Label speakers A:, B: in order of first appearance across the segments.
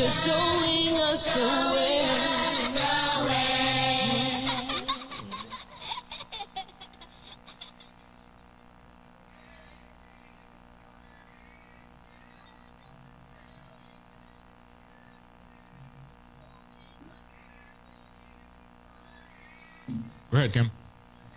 A: You're showing us the way.
B: Go ahead, Kim.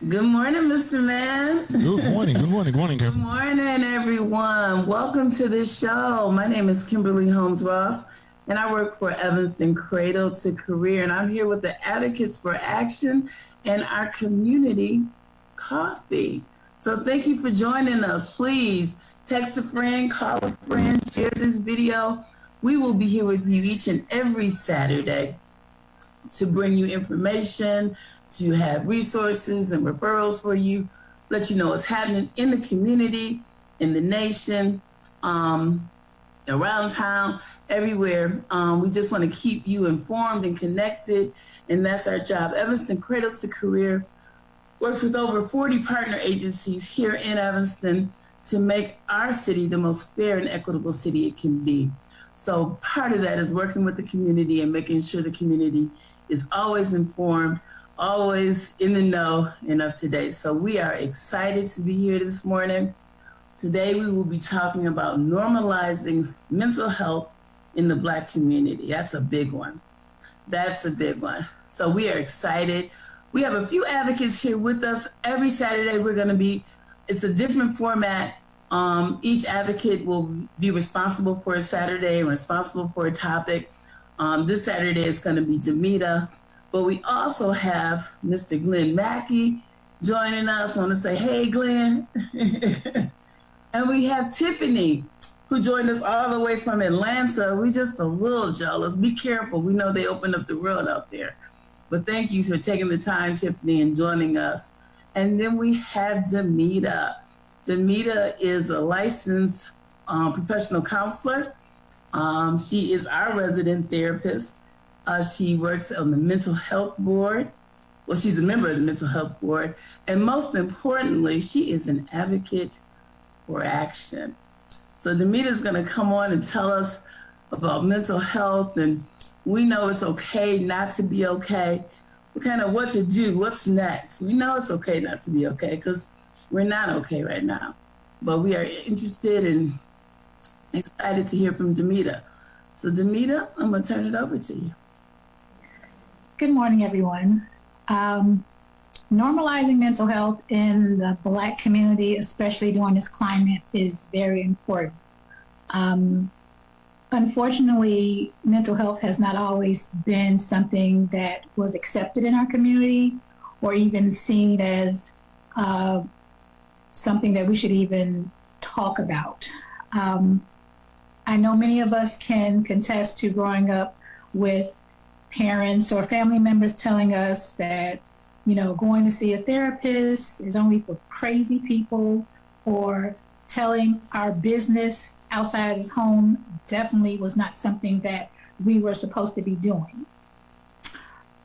C: Good morning, Mr. Man.
B: Good morning, Kim.
C: Good morning, everyone. Welcome to the show. My name is Kimberly Holmes Ross, and I work for Evanston Cradle to Career, and I'm here with the Advocates for Action and our community coffee. So thank you for joining us. Please text a friend, call a friend, share this video. We will be here with you each and every Saturday to bring you information, to have resources and referrals for you, let you know what's happening in the community, in the nation, around town, everywhere. We just want to keep you informed and connected, and that's our job. Evanston Cradle to Career works with over 40 partner agencies here in Evanston to make our city the most fair and equitable city it can be. So part of that is working with the community and making sure the community is always informed, always in the know and up to date. So we are excited to be here this morning. Today we will be talking about normalizing mental health in the Black community. That's a big one. So we are excited. We have a few advocates here with us. Every Saturday it's a different format. Each advocate will be responsible for a Saturday and responsible for a topic. This Saturday is going to be Demita, but we also have Mr. Glenn Mackey joining us. I want to say, hey, Glenn. And we have Tiffany, who joined us all the way from Atlanta. We're just a little jealous. Be careful. We know they opened up the world out there. But thank you for taking the time, Tiffany, and joining us. And then we have Demita. Demita is a licensed professional counselor. She is our resident therapist. She works on the mental health board. Well, she's a member of the mental health board. And most importantly, she is an advocate for action. So Demita is going to come on and tell us about mental health. And we know it's okay not to be okay. Kind of what to do, what's next. We know it's okay not to be okay because we're not okay right now. But we are interested and excited to hear from Demita. So Demita, I'm going to turn it over to you.
D: Good morning, everyone. Normalizing mental health in the Black community, especially during this climate, is very important. Unfortunately, mental health has not always been something that was accepted in our community or even seen as something that we should even talk about. I know many of us can contest to growing up with parents or family members telling us that, going to see a therapist is only for crazy people, or telling our business outside his home definitely was not something that we were supposed to be doing.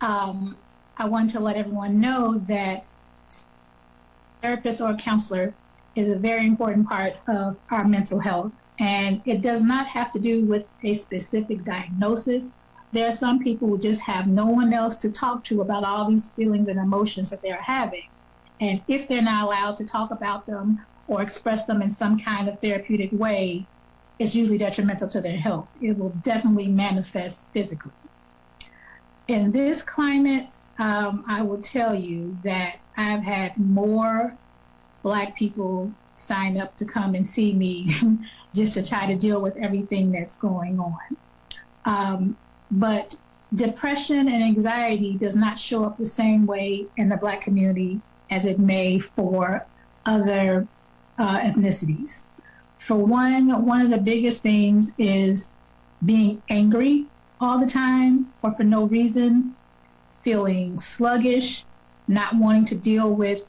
D: I want to let everyone know that therapist or a counselor is a very important part of our mental health, and it does not have to do with a specific diagnosis. There are some people who just have no one else to talk to about all these feelings and emotions that they're having. And if they're not allowed to talk about them or express them in some kind of therapeutic way, it's usually detrimental to their health. It will definitely manifest physically. In this climate, I will tell you that I've had more Black people sign up to come and see me just to try to deal with everything that's going on. But depression and anxiety does not show up the same way in the Black community as it may for other ethnicities. For one of the biggest things is being angry all the time or for no reason, feeling sluggish, not wanting to deal with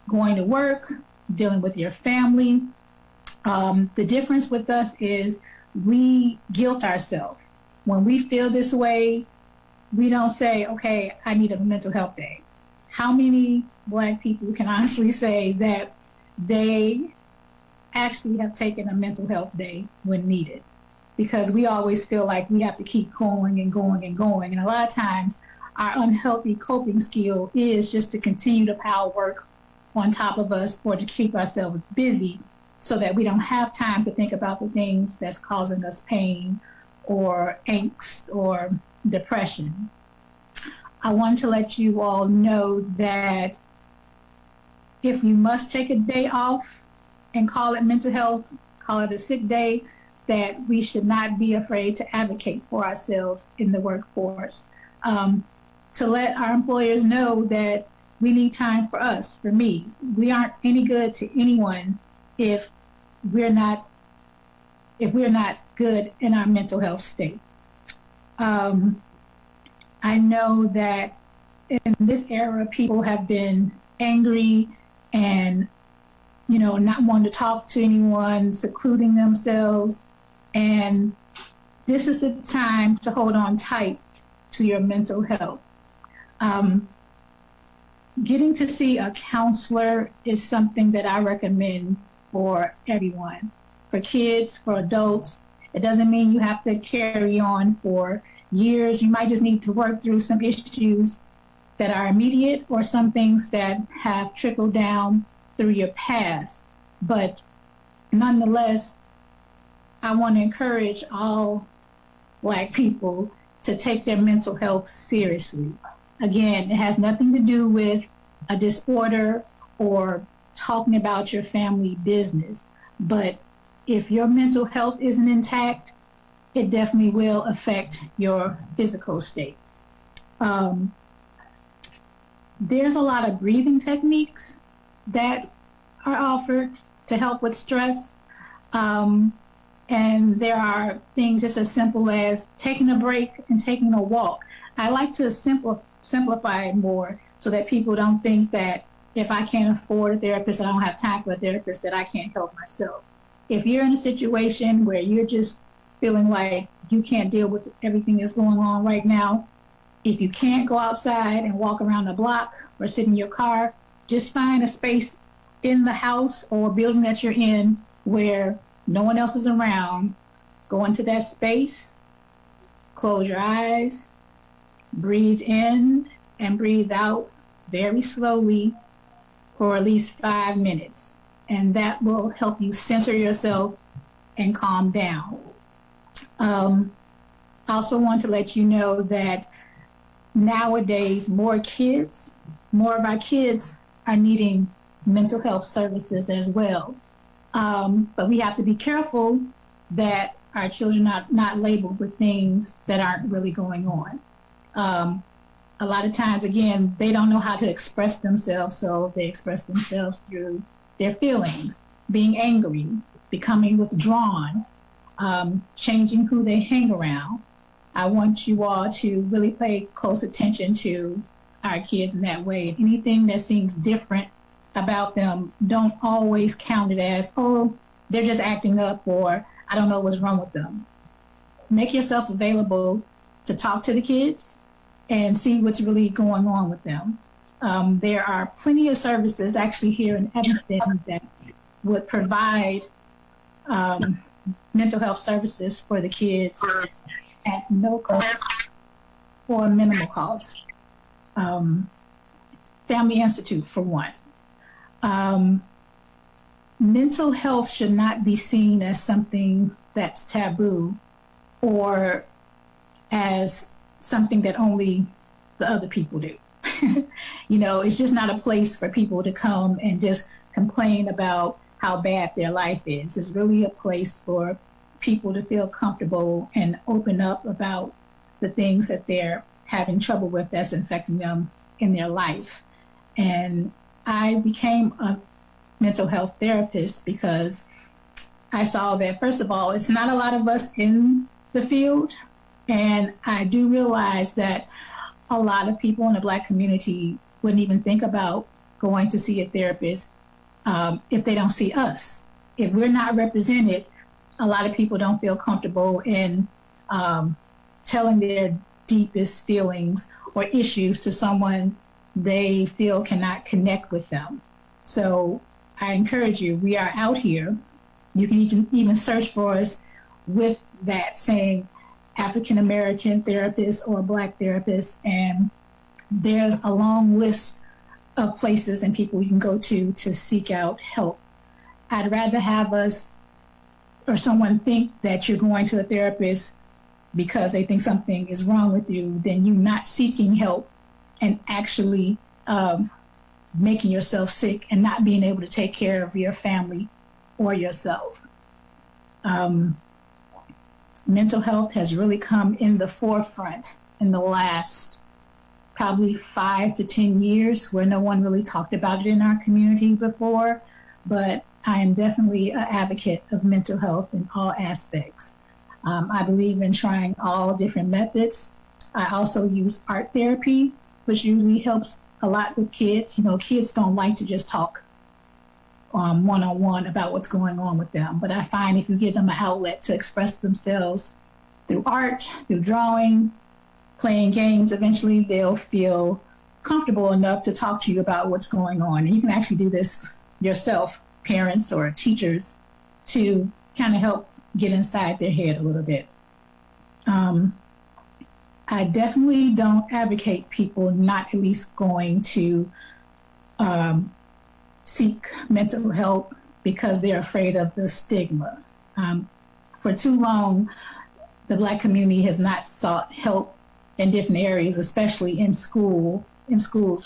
D: going to work, dealing with your family. The difference with us is we guilt ourselves. When we feel this way, we don't say, okay, I need a mental health day. How many Black people can honestly say that they actually have taken a mental health day when needed? because we always feel like we have to keep going and going and going. And a lot of times our unhealthy coping skill is just to continue to pile work on top of us or to keep ourselves busy so that we don't have time to think about the things that's causing us pain or angst or depression. I want to let you all know that if you must take a day off and call it mental health, call it a sick day, that we should not be afraid to advocate for ourselves in the workforce. To let our employers know that we need time for us, for me. We aren't any good to anyone if we're not good in our mental health state. I know that in this era, people have been angry and, not wanting to talk to anyone, secluding themselves. And this is the time to hold on tight to your mental health. Getting to see a counselor is something that I recommend for everyone, for kids, for adults. It doesn't mean you have to carry on for years. You might just need to work through some issues that are immediate or some things that have trickled down through your past. But nonetheless, I want to encourage all Black people to take their mental health seriously. Again, it has nothing to do with a disorder or talking about your family business. But if your mental health isn't intact, it definitely will affect your physical state. There's a lot of breathing techniques that are offered to help with stress. And there are things just as simple as taking a break and taking a walk. I like to simplify it more so that people don't think that if I can't afford a therapist, I don't have time for a therapist, that I can't help myself. If you're in a situation where you're just feeling like you can't deal with everything that's going on right now, if you can't go outside and walk around the block or sit in your car, just find a space in the house or building that you're in where no one else is around. Go into that space, close your eyes, breathe in and breathe out very slowly for at least 5 minutes. And that will help you center yourself and calm down. I also want to let you know that nowadays more of our kids are needing mental health services as well. But we have to be careful that our children are not labeled with things that aren't really going on. A lot of times, again, they don't know how to express themselves, so they express themselves through their feelings, being angry, becoming withdrawn, changing who they hang around. I want you all to really pay close attention to our kids in that way. Anything that seems different about them, don't always count it as, oh, they're just acting up, or I don't know what's wrong with them. Make yourself available to talk to the kids and see what's really going on with them. There are plenty of services actually here in Evanston that would provide mental health services for the kids at no cost or minimal cost. Family Institute, for one. Mental health should not be seen as something that's taboo or as something that only the other people do. It's just not a place for people to come and just complain about how bad their life is. It's really a place for people to feel comfortable and open up about the things that they're having trouble with that's affecting them in their life. And I became a mental health therapist because I saw that, first of all, it's not a lot of us in the field. And I do realize that a lot of people in the Black community wouldn't even think about going to see a therapist if they don't see us. If we're not represented, a lot of people don't feel comfortable in telling their deepest feelings or issues to someone they feel cannot connect with them. So I encourage you, we are out here. You can even search for us with that, saying African American therapist or Black therapist, and there's a long list of places and people you can go to seek out help. I'd rather have us or someone think that you're going to a therapist because they think something is wrong with you than you not seeking help and actually making yourself sick and not being able to take care of your family or yourself. Mental health has really come in the forefront in the last probably 5 to 10 years, where no one really talked about it in our community before. But I am definitely an advocate of mental health in all aspects. I believe in trying all different methods. I also use art therapy, which usually helps a lot with kids. You know, kids don't like to just talk one-on-one about what's going on with them. But I find if you give them an outlet to express themselves through art, through drawing, playing games, eventually they'll feel comfortable enough to talk to you about what's going on. And you can actually do this yourself, parents or teachers, to kind of help get inside their head a little bit. I definitely don't advocate people not at least going to seek mental help because they're afraid of the stigma. For too long, the Black community has not sought help in different areas, especially in schools,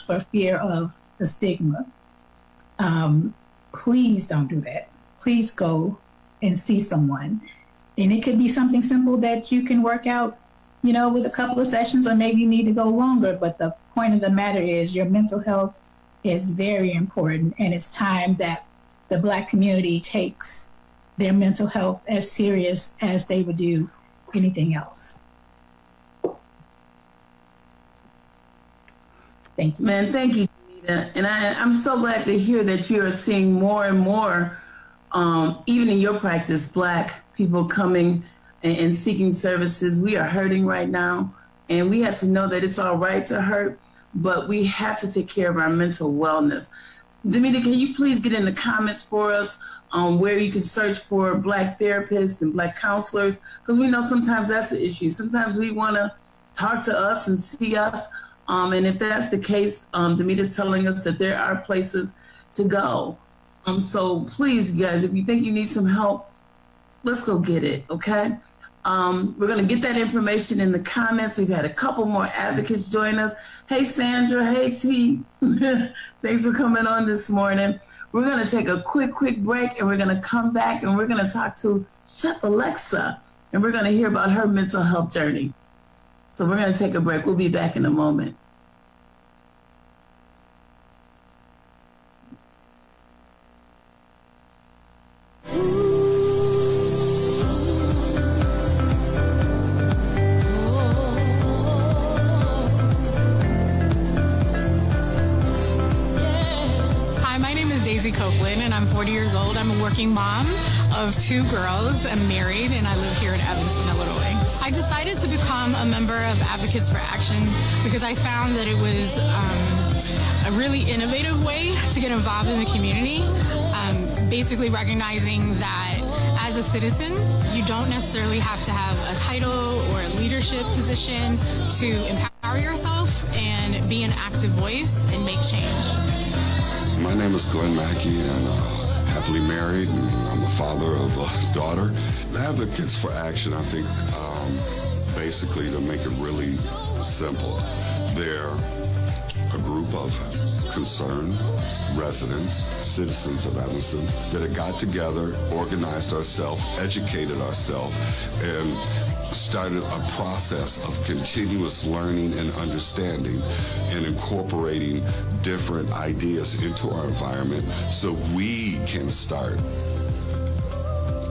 D: for fear of the stigma. Please don't do that. Please go and see someone. And it could be something simple that you can work out, you know, with a couple of sessions, or maybe you need to go longer. But the point of the matter is your mental health is very important, and it's time that the Black community takes their mental health as serious as they would do anything else. Thank you.
C: Man, thank you, Danita. And I'm so glad to hear that you're seeing more and more, even in your practice, Black people coming and seeking services. We are hurting right now, and we have to know that it's all right to hurt, but we have to take care of our mental wellness. Danita, can you please get in the comments for us where you can search for Black therapists and Black counselors? Because we know sometimes that's the issue. Sometimes we want to talk to us and see us. And if that's the case, Danita's telling us that there are places to go. So please, you guys, if you think you need some help, let's go get it, okay? We're going to get that information in the comments. We've had a couple more advocates join us. Hey, Sandra. Hey, T. Thanks for coming on this morning. We're going to take a quick break, and we're going to come back, and we're going to talk to Chef Alexa, and we're going to hear about her mental health journey. So we're going to take a break. We'll be back in a moment.
B: Copeland, and I'm 40 years old. I'm a working mom of 2 girls. I'm married, and I live here in Evanston, Illinois. I decided to become a member of Advocates for Action because I found that it was a really innovative way to get involved in the community, basically recognizing that as a citizen, you don't necessarily have to have a title or a leadership position to empower yourself and be an active voice and make change.
E: My name is Glenn Mackey, and happily married, and I'm a father of a daughter. The Advocates for Action, I think, basically, to make it really simple, they're a group of concerned residents, citizens of Evanston, that had got together, organized ourselves, educated ourselves, and started a process of continuous learning and understanding and incorporating different ideas into our environment so we can start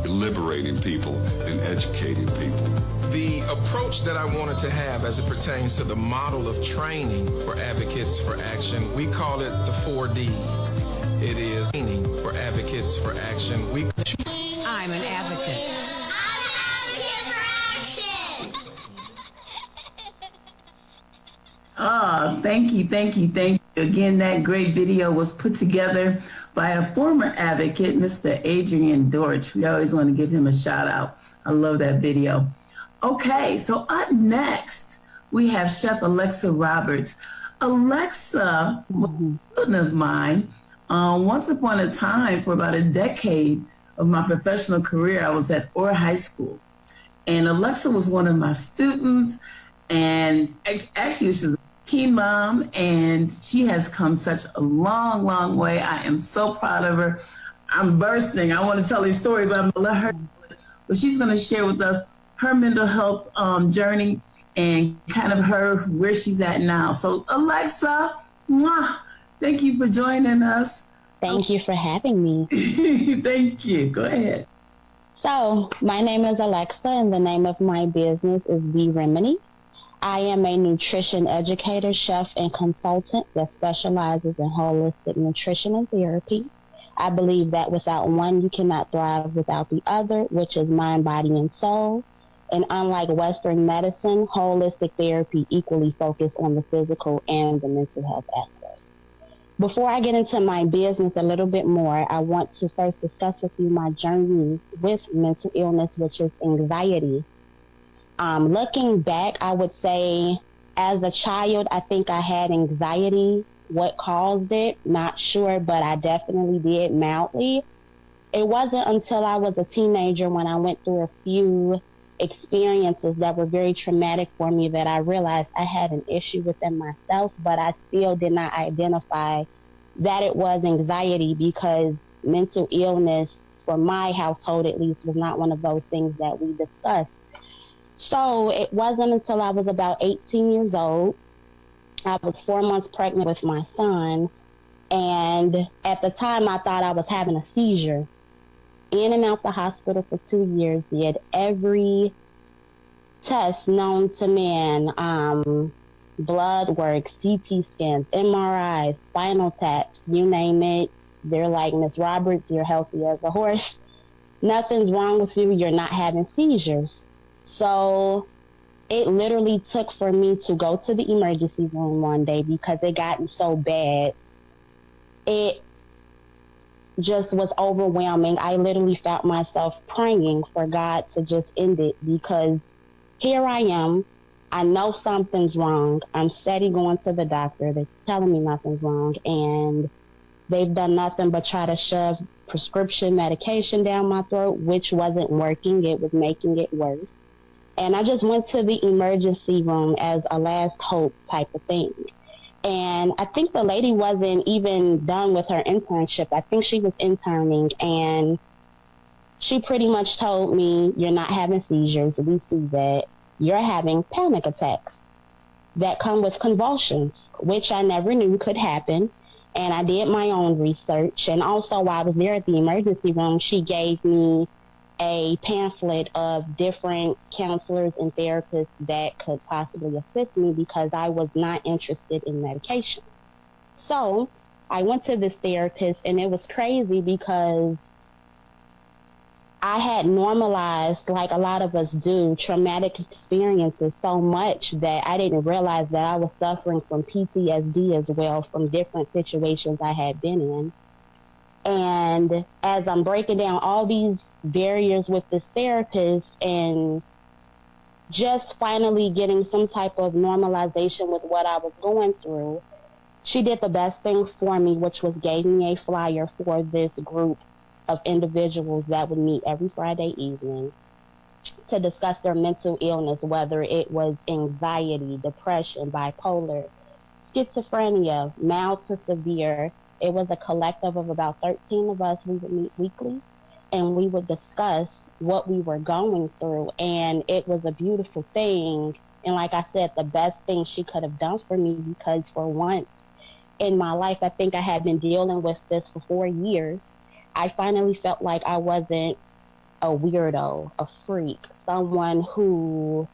E: liberating people and educating people.
F: The approach that I wanted to have as it pertains to the model of training for Advocates for Action, we call it the 4 Ds. It is training for Advocates for Action.
A: I'm an advocate.
C: Oh, thank you. Again, that great video was put together by a former advocate, Mr. Adrian Dortch. We always want to give him a shout out I love that video. Okay, so up next, we have Chef Alexa Roberts. Alexa was a student of mine. Once upon a time, for about a decade of my professional career, I was at Orr High School. And Alexa was one of my students. And actually, she's a key mom, and she has come such a long, long way. I am so proud of her. I'm bursting. I want to tell her story, but I'm going to let her do it. But she's going to share with us her mental health journey and kind of where she's at now. So Alexa, mwah, thank you for joining us.
G: Thank you for having me.
C: Thank you. Go ahead.
G: So my name is Alexa, and the name of my business is The Remedy. I am a nutrition educator, chef, and consultant that specializes in holistic nutrition and therapy. I believe that without one, you cannot thrive without the other, which is mind, body, and soul. And unlike Western medicine, holistic therapy equally focuses on the physical and the mental health aspect. Before I get into my business a little bit more, I want to first discuss with you my journey with mental illness, which is anxiety. Looking back, I would say as a child, I think I had anxiety. What caused it? Not sure, but I definitely did mildly. It wasn't until I was a teenager when I went through a few experiences that were very traumatic for me that I realized I had an issue within myself, but I still did not identify that it was anxiety because mental illness, for my household at least, was not one of those things that we discussed. So it wasn't until I was about 18 years old. I was 4 months pregnant with my son, and at the time I thought I was having a seizure. In and out the hospital for 2 years, did every test known to man, blood work, CT scans, MRIs, spinal taps, you name it. They're like, Miss Roberts, you're healthy as a horse. Nothing's wrong with you. You're not having seizures. So it literally took for me to go to the emergency room one day because it got so bad. It just was overwhelming. I literally felt myself praying for God to just end it because here I am. I know something's wrong. I'm steady going to the doctor that's telling me nothing's wrong, and they've done nothing but try to shove prescription medication down my throat, which wasn't working. It was making it worse. And I just went to the emergency room as a last hope type of thing. And I think the lady wasn't even done with her internship. I think she was interning, and she pretty much told me, you're not having seizures. We see that. You're having panic attacks that come with convulsions, which I never knew could happen. And I did my own research. And also while I was there at the emergency room, she gave me a pamphlet of different counselors and therapists that could possibly assist me because I was not interested in medication. So I went to this therapist, and it was crazy because I had normalized, like a lot of us do, traumatic experiences so much that I didn't realize that I was suffering from PTSD as well from different situations I had been in. And as I'm breaking down all these barriers with this therapist and just finally getting some type of normalization with what I was going through, she did the best thing for me, which was gave me a flyer for this group of individuals that would meet every Friday evening to discuss their mental illness, whether it was anxiety, depression, bipolar, schizophrenia, mild to severe. It was a collective of about 13 of us. We would meet weekly, and we would discuss what we were going through. And it was a beautiful thing. And like I said, the best thing she could have done for me, because for once in my life, I think I had been dealing with this for 4 years. I finally felt like I wasn't a weirdo, a freak, someone who,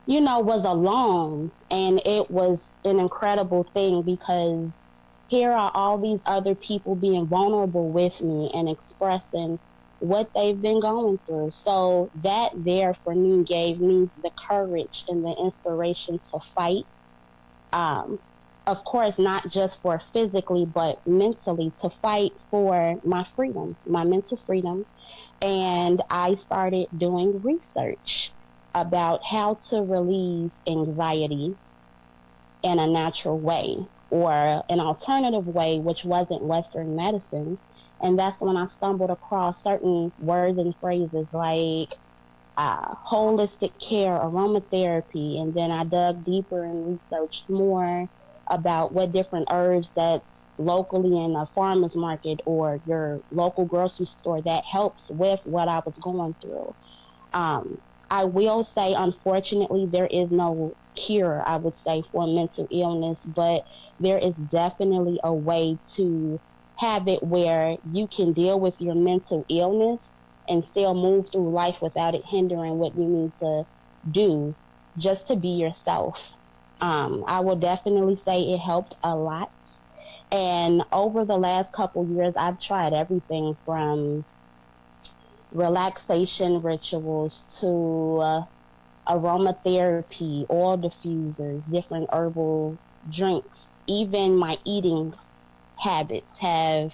G: you know, was alone. And it was an incredible thing because here are all these other people being vulnerable with me and expressing what they've been going through. So that there for me gave me the courage and the inspiration to fight. of course, not just for physically, but mentally, to fight for my freedom, my mental freedom. And I started doing research about how to relieve anxiety in a natural way or an alternative way, which wasn't Western medicine. And that's when I stumbled across certain words and phrases like holistic care, aromatherapy, and then I dug deeper and researched more about what different herbs that's locally in a farmer's market or your local grocery store that helps with what I was going through. I will say, unfortunately, there is no cure, I would say, for mental illness, but there is definitely a way to have it where you can deal with your mental illness and still move through life without it hindering what you need to do just to be yourself. I will definitely say it helped a lot. And over the last couple years, I've tried everything from relaxation rituals to aromatherapy, oil diffusers, different herbal drinks. Even my eating habits have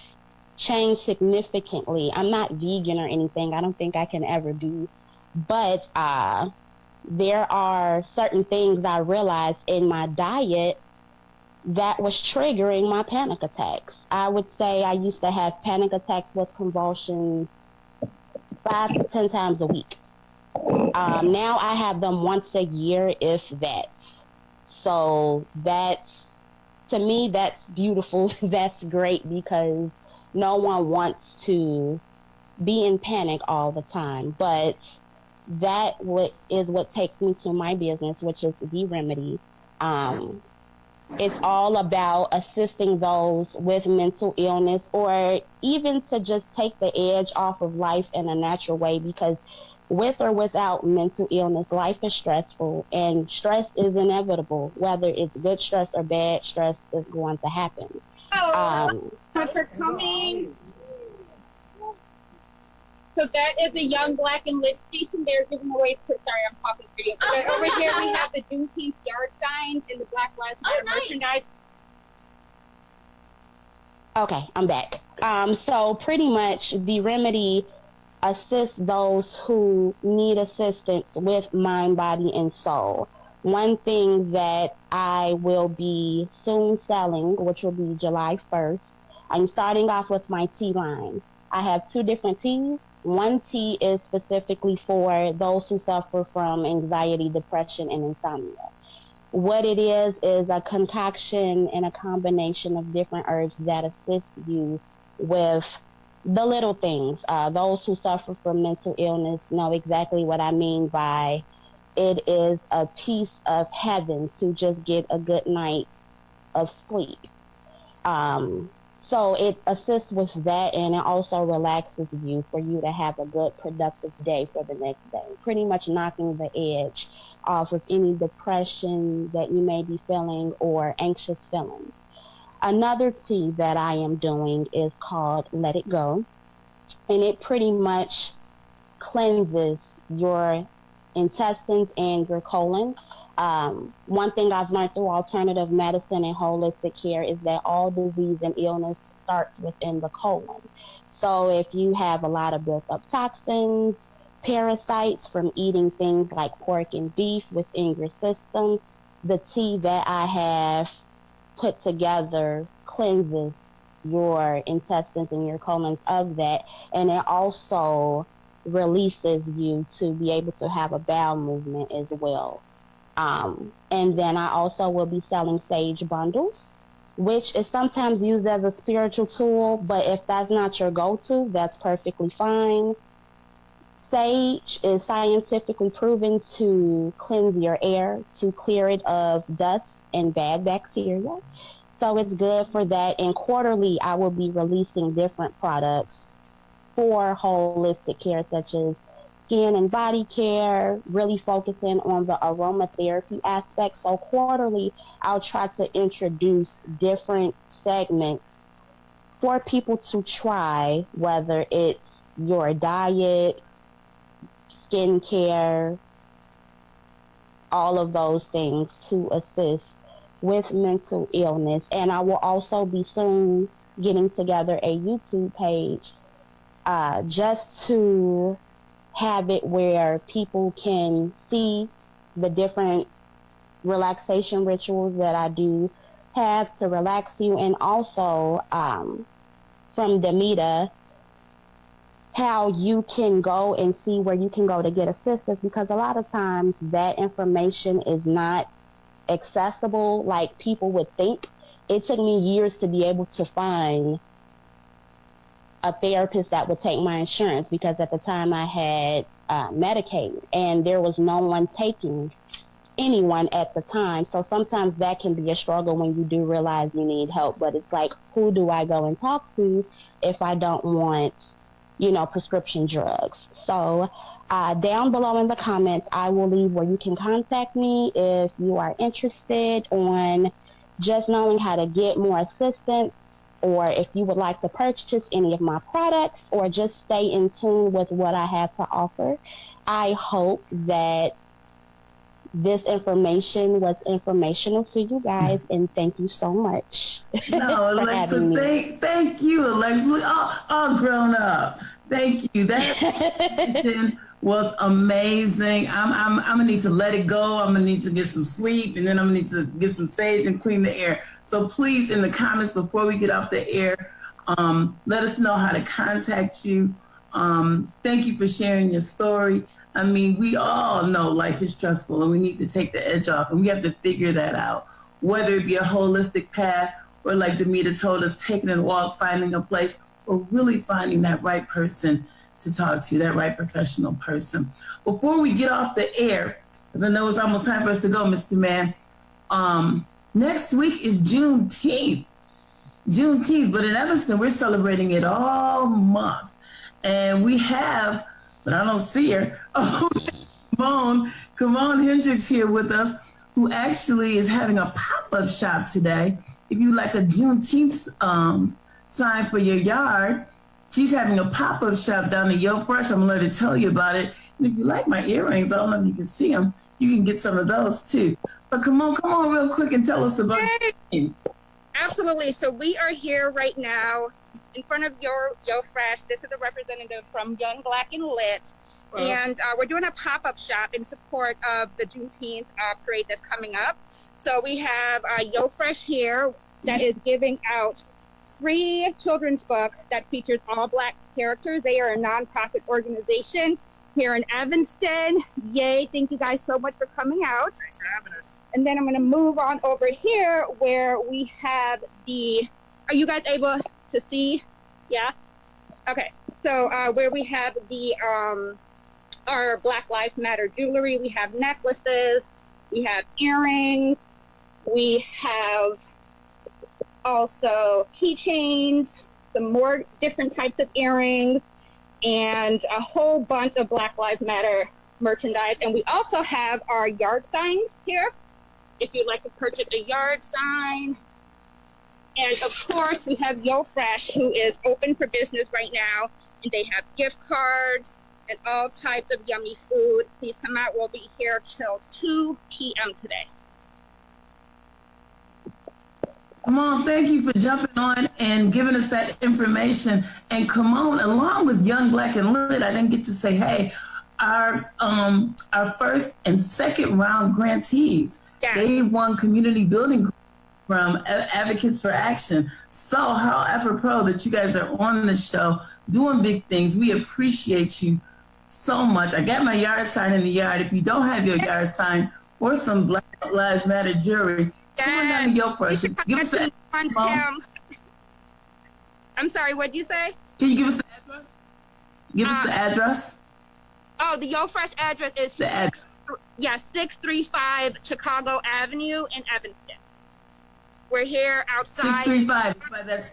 G: changed significantly. I'm not vegan or anything. I don't think I can ever be. But there are certain things I realized in my diet that was triggering my panic attacks. I would say I used to have panic attacks with convulsions 5 to 10 times a week. Now I have them once a year, if that. So that's, to me, that's beautiful. That's great because no one wants to be in panic all the time. But that is what takes me to my business, which is The Remedy. It's all about assisting those with mental illness or even to just take the edge off of life in a natural way, because with or without mental illness, life is stressful and stress is inevitable. Whether it's good stress or bad stress is going to happen.
H: For coming. So that is a Young Black and Lit station. They're giving away. Sorry, I'm talking for you. But over here we have the Juneteenth yard signs and the Black Lives Matter merchandise.
G: Okay, I'm back. So pretty much The Remedy assists those who need assistance with mind, body, and soul. One thing that I will be soon selling, which will be July 1st, I'm starting off with my tea line. I have 2 different teas. One tea is specifically for those who suffer from anxiety, depression, and insomnia. What it is a concoction and a combination of different herbs that assist you with the little things. Those who suffer from mental illness know exactly what I mean by it is a piece of heaven to just get a good night of sleep. So it assists with that, and it also relaxes you for you to have a good, productive day for the next day. Pretty much knocking the edge off of any depression that you may be feeling or anxious feelings. Another tea that I am doing is called Let It Go, and it pretty much cleanses your intestines and your colon. One thing I've learned through alternative medicine and holistic care is that all disease and illness starts within the colon. So if you have a lot of built up toxins, parasites from eating things like pork and beef within your system, the tea that I have put together cleanses your intestines and your colons of that, and it also releases you to be able to have a bowel movement as well. And then I also will be selling sage bundles, which is sometimes used as a spiritual tool, but if that's not your go-to, that's perfectly fine. Sage is scientifically proven to cleanse your air, to clear it of dust and bad bacteria. So it's good for that. And quarterly, I will be releasing different products for holistic care, such as skin and body care, really focusing on the aromatherapy aspect. So quarterly, I'll try to introduce different segments for people to try, whether it's your diet, skincare, all of those things to assist with mental illness. And I will also be soon getting together a YouTube page just to have it where people can see the different relaxation rituals that I do have to relax you, and also from Demita, how you can go and see where you can go to get assistance, because a lot of times that information is not accessible like people would think. It took me years to be able to find a therapist that would take my insurance, because at the time I had Medicaid and there was no one taking anyone at the time. So sometimes that can be a struggle when you do realize you need help, but it's like, who do I go and talk to if I don't want, you know, prescription drugs? So down below in the comments, I will leave where you can contact me if you are interested on just knowing how to get more assistance, or if you would like to purchase any of my products, or just stay in tune with what I have to offer. I hope that this information was informational to you guys, and thank you so much.
C: No, Alexa, thank you, Alexa. We all grown up. Thank you. That was amazing. I'm gonna need to let it go. I'm gonna need to get some sleep, and then I'm gonna need to get some sage and clean the air. So please, in the comments before we get off the air, let us know how to contact you. Thank you for sharing your story. I mean, we all know life is stressful and we need to take the edge off, and we have to figure that out, whether it be a holistic path or, like Demita told us, taking a walk, finding a place, or really finding that right person to talk to, that right professional person. Before we get off the air, because I know it's almost time for us to go, Mr. Man, next week is Juneteenth, but in Evanston, we're celebrating it all month. And we have, but I don't see her, Kimon Hendricks here with us, who actually is having a pop-up shop today. If you like a Juneteenth sign for your yard, she's having a pop-up shop down in Yo Fresh. I'm going to tell you about it. And if you like my earrings, I don't know if you can see them, you can get some of those too. But come on real quick and tell us about it.
H: Absolutely. So we are here right now in front of Yo Fresh. This is a representative from Young Black and Lit. And we're doing a pop-up shop in support of the Juneteenth parade that's coming up. So we have Yo Fresh here that is giving out free children's book that features all Black characters. They are a nonprofit organization here in Evanston. Yay, thank you guys so much for coming out.
I: Thanks for having us.
H: And then I'm going to move on over here where we have are you guys able to see? Yeah? Okay. So where we have our Black Lives Matter jewelry, we have necklaces, we have earrings, we have also keychains, some more different types of earrings, and a whole bunch of Black Lives Matter merchandise. And we also have our yard signs here, if you'd like to purchase a yard sign. And of course, we have Yo Fresh, who is open for business right now, and they have gift cards and all types of yummy food. Please come out. We'll be here till 2 p.m. today.
C: Kimon, thank you for jumping on and giving us that information. And Kimon, along with Young Black and Lit, I didn't get to say, hey, our first and second round grantees,
H: Yes.
C: they won community building from Advocates for Action. So how apropos that you guys are on the show doing big things. We appreciate you so much. I got my yard sign in the yard. If you don't have your yard sign or some Black Lives Matter jewelry, come on down to Yo Fresh. Give us the
H: I'm sorry, what'd you say?
C: Can you give us the address? Give us the address.
H: Oh, the Yo Fresh address is
C: The address.
H: 635 Chicago Avenue in Evanston. We're here outside
C: 635 by that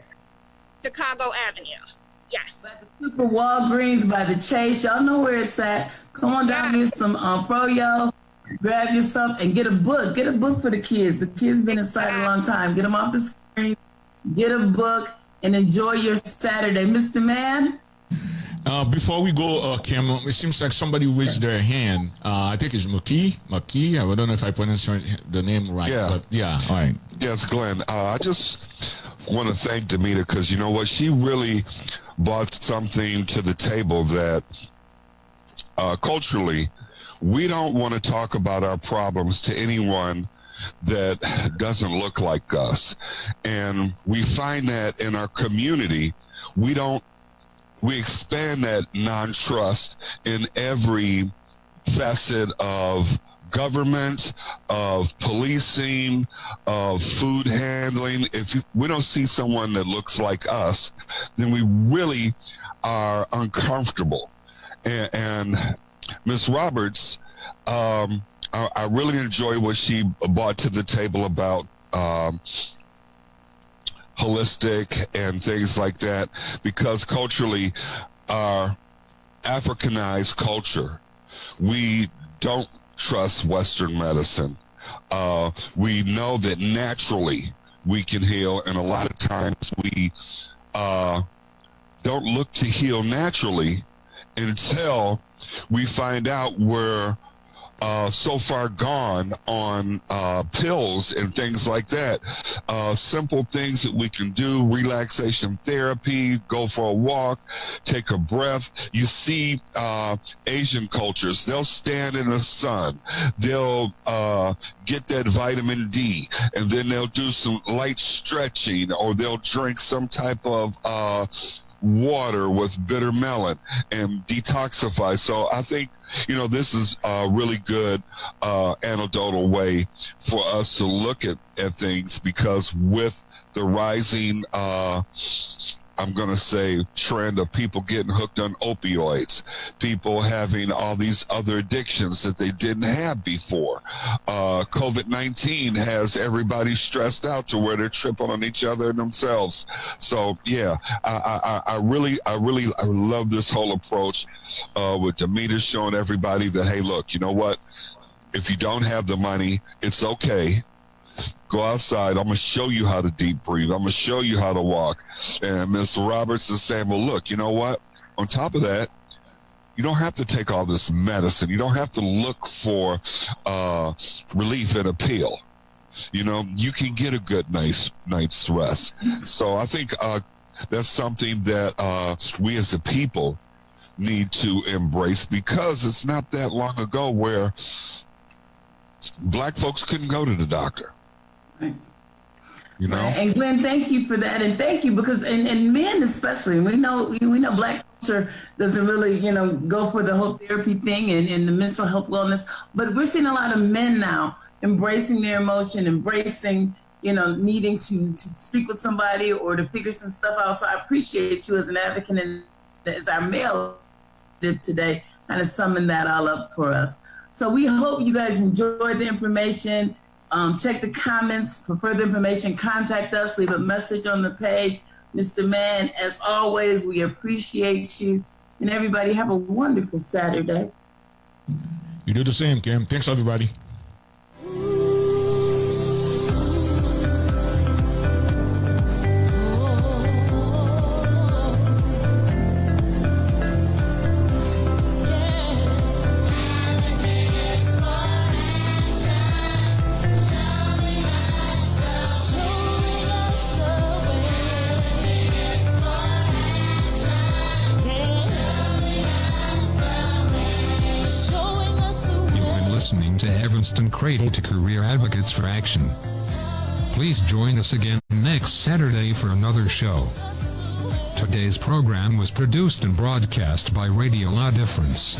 H: Chicago Avenue. Yes.
C: by the Super Walgreens, by the Chase. Y'all know where it's at. Come on down, get some froyo, grab your stuff, and get a book. Get a book for the kids. The kids been inside a long time. Get them off the screen. Get a book and enjoy your Saturday, Mr. Man.
I: Before we go, Kim, it seems like somebody raised their hand. I think it's Maki. I don't know if I pronounced the name right.
E: Yeah.
I: But yeah, all right.
E: Yes, Glenn. I just want to thank Demita because you know what? She really brought something to the table that culturally, we don't want to talk about our problems to anyone that doesn't look like us. And we find that in our community, we expand that non-trust in every facet of government, of policing, of food handling. If we don't see someone that looks like us, then we really are uncomfortable. And Ms. Roberts, I really enjoy what she brought to the table about holistic and things like that, because culturally, our Africanized culture, we don't trust Western medicine. We know that naturally we can heal, and a lot of times we don't look to heal naturally until we find out we're so far gone on pills and things like that. Simple things that we can do: relaxation therapy, go for a walk, take a breath. You see Asian cultures, they'll stand in the sun, they'll get that vitamin D, and then they'll do some light stretching, or they'll drink some type of water with bitter melon and detoxify. So I think, this is a really good anecdotal way for us to look at things, because with the rising I'm going to say trend of people getting hooked on opioids, people having all these other addictions that they didn't have before. COVID-19 has everybody stressed out to where they're tripping on each other and themselves. So yeah, I really love this whole approach with Demita showing everybody that, hey, look, you know what? If you don't have the money, it's okay. Go outside. I'm going to show you how to deep breathe. I'm going to show you how to walk. And Ms. Roberts is saying, well, look, you know what? On top of that, you don't have to take all this medicine. You don't have to look for relief in a pill. You can get a good night's rest. So I think that's something that we as a people need to embrace, because it's not that long ago where Black folks couldn't go to the doctor.
C: Right. And Glenn, thank you for that, and thank you because and men especially, we know Black culture doesn't really go for the whole therapy thing and the mental health wellness, but we're seeing a lot of men now embracing their emotion, embracing needing to speak with somebody or to figure some stuff out. So I appreciate you as an advocate and as our male did today, kind of summing that all up for us. So we hope you guys enjoyed the information. Check the comments for further information. Contact us. Leave a message on the page. Mr. Mann, as always, we appreciate you. And everybody have a wonderful Saturday.
I: You do the same, Kim. Thanks, everybody.
J: Listening to Evanston Cradle to Career Advocates for Action. Please join us again next Saturday for another show. Today's program was produced and broadcast by Radio La Difference.